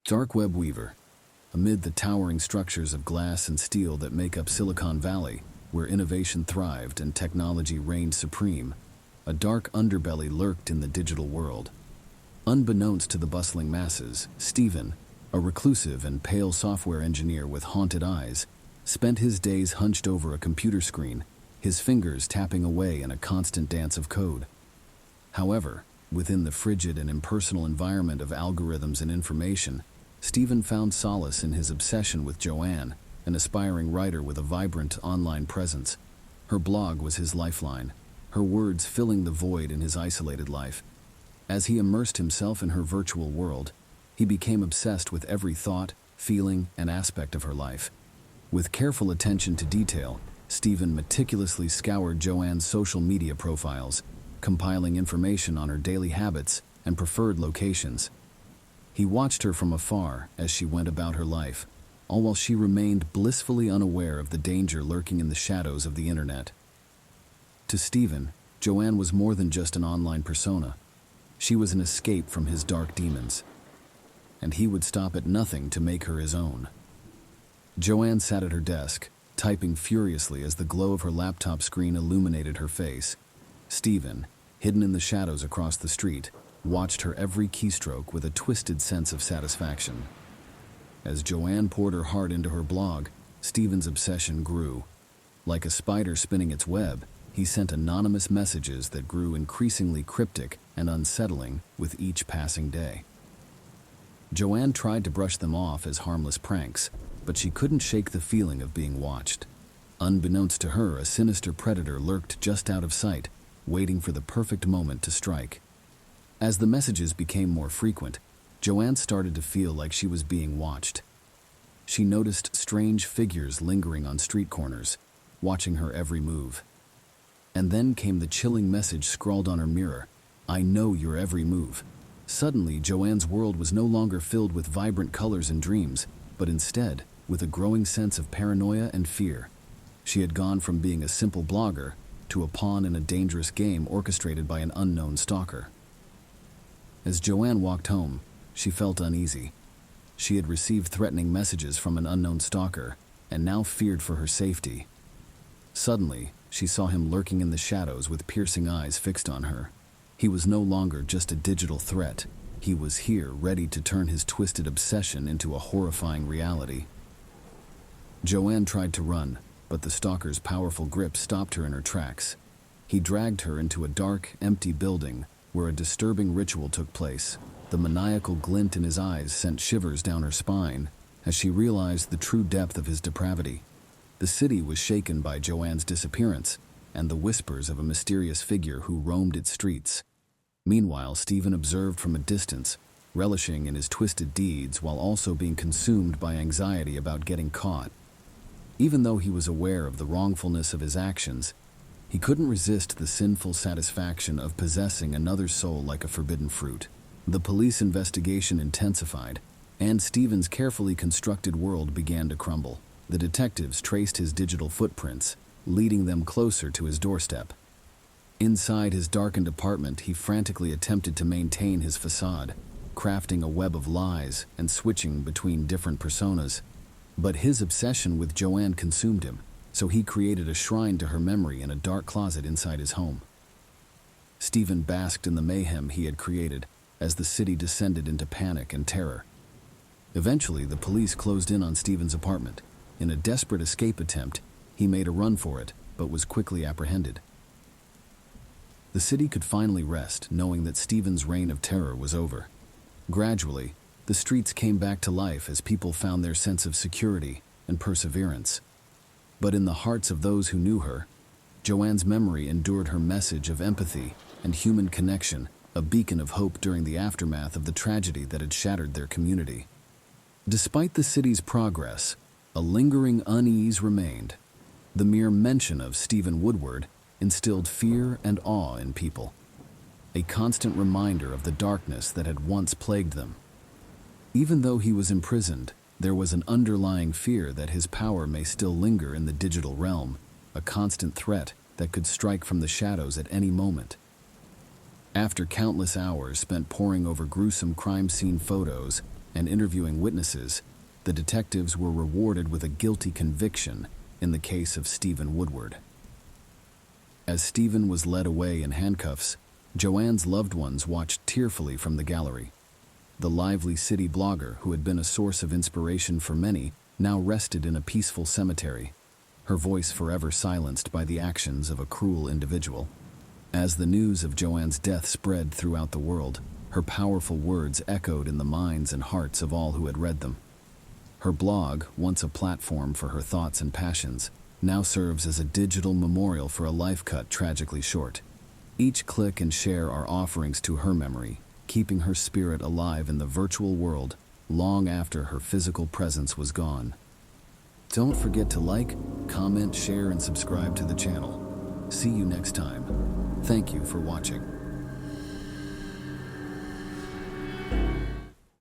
Dark web weaver. Amid the towering structures of glass and steel that make up Silicon Valley, where innovation thrived and technology reigned supreme, a dark underbelly lurked in the digital world. Unbeknownst to the bustling masses, Stephen, a reclusive and pale software engineer with haunted eyes, spent his days hunched over a computer screen, his fingers tapping away in a constant dance of code. However, within the frigid and impersonal environment of algorithms and information, Stephen found solace in his obsession with Joanne, an aspiring writer with a vibrant online presence. Her blog was his lifeline, her words filling the void in his isolated life. As he immersed himself in her virtual world, he became obsessed with every thought, feeling, and aspect of her life. With careful attention to detail, Stephen meticulously scoured Joanne's social media profiles, compiling information on her daily habits and preferred locations. He watched her from afar as she went about her life, all while she remained blissfully unaware of the danger lurking in the shadows of the internet. To Stephen, Joanne was more than just an online persona. She was an escape from his dark demons, and he would stop at nothing to make her his own. Joanne sat at her desk, typing furiously as the glow of her laptop screen illuminated her face. Stephen, hidden in the shadows across the street, watched her every keystroke with a twisted sense of satisfaction. As Joanne poured her heart into her blog, Stephen's obsession grew. Like a spider spinning its web, he sent anonymous messages that grew increasingly cryptic and unsettling with each passing day. Joanne tried to brush them off as harmless pranks, but she couldn't shake the feeling of being watched. Unbeknownst to her, a sinister predator lurked just out of sight, waiting for the perfect moment to strike. As the messages became more frequent, Joanne started to feel like she was being watched. She noticed strange figures lingering on street corners, watching her every move. And then came the chilling message scrawled on her mirror, "I know your every move." Suddenly, Joanne's world was no longer filled with vibrant colors and dreams, but instead, with a growing sense of paranoia and fear. She had gone from being a simple blogger to a pawn in a dangerous game orchestrated by an unknown stalker. As Joanne walked home, she felt uneasy. She had received threatening messages from an unknown stalker and now feared for her safety. Suddenly, she saw him lurking in the shadows with piercing eyes fixed on her. He was no longer just a digital threat. He was here, ready to turn his twisted obsession into a horrifying reality. Joanne tried to run, but the stalker's powerful grip stopped her in her tracks. He dragged her into a dark, empty building where a disturbing ritual took place. The maniacal glint in his eyes sent shivers down her spine as she realized the true depth of his depravity. The city was shaken by Joanne's disappearance and the whispers of a mysterious figure who roamed its streets. Meanwhile, Stephen observed from a distance, relishing in his twisted deeds while also being consumed by anxiety about getting caught. Even though he was aware of the wrongfulness of his actions, he couldn't resist the sinful satisfaction of possessing another's soul like a forbidden fruit. The police investigation intensified, and Stephen's carefully constructed world began to crumble. The detectives traced his digital footprints, leading them closer to his doorstep. Inside his darkened apartment, he frantically attempted to maintain his facade, crafting a web of lies and switching between different personas. But his obsession with Joanne consumed him, so he created a shrine to her memory in a dark closet inside his home. Stephen basked in the mayhem he had created as the city descended into panic and terror. Eventually, the police closed in on Stephen's apartment. In a desperate escape attempt, he made a run for it, but was quickly apprehended. The city could finally rest, knowing that Stephen's reign of terror was over. Gradually, the streets came back to life as people found their sense of security and perseverance. But in the hearts of those who knew her, Joanne's memory endured her message of empathy and human connection, a beacon of hope during the aftermath of the tragedy that had shattered their community. Despite the city's progress, a lingering unease remained. The mere mention of Stephen Woodward instilled fear and awe in people, a constant reminder of the darkness that had once plagued them. Even though he was imprisoned, there was an underlying fear that his power may still linger in the digital realm, a constant threat that could strike from the shadows at any moment. After countless hours spent poring over gruesome crime scene photos and interviewing witnesses, the detectives were rewarded with a guilty conviction in the case of Stephen Woodward. As Stephen was led away in handcuffs, Joanne's loved ones watched tearfully from the gallery. The lively city blogger, who had been a source of inspiration for many, now rested in a peaceful cemetery, her voice forever silenced by the actions of a cruel individual. As the news of Joanne's death spread throughout the world, her powerful words echoed in the minds and hearts of all who had read them. Her blog, once a platform for her thoughts and passions, now serves as a digital memorial for a life cut tragically short. Each click and share are offerings to her memory, keeping her spirit alive in the virtual world long after her physical presence was gone. Don't forget to like, comment, share, and subscribe to the channel. See you next time. Thank you for watching.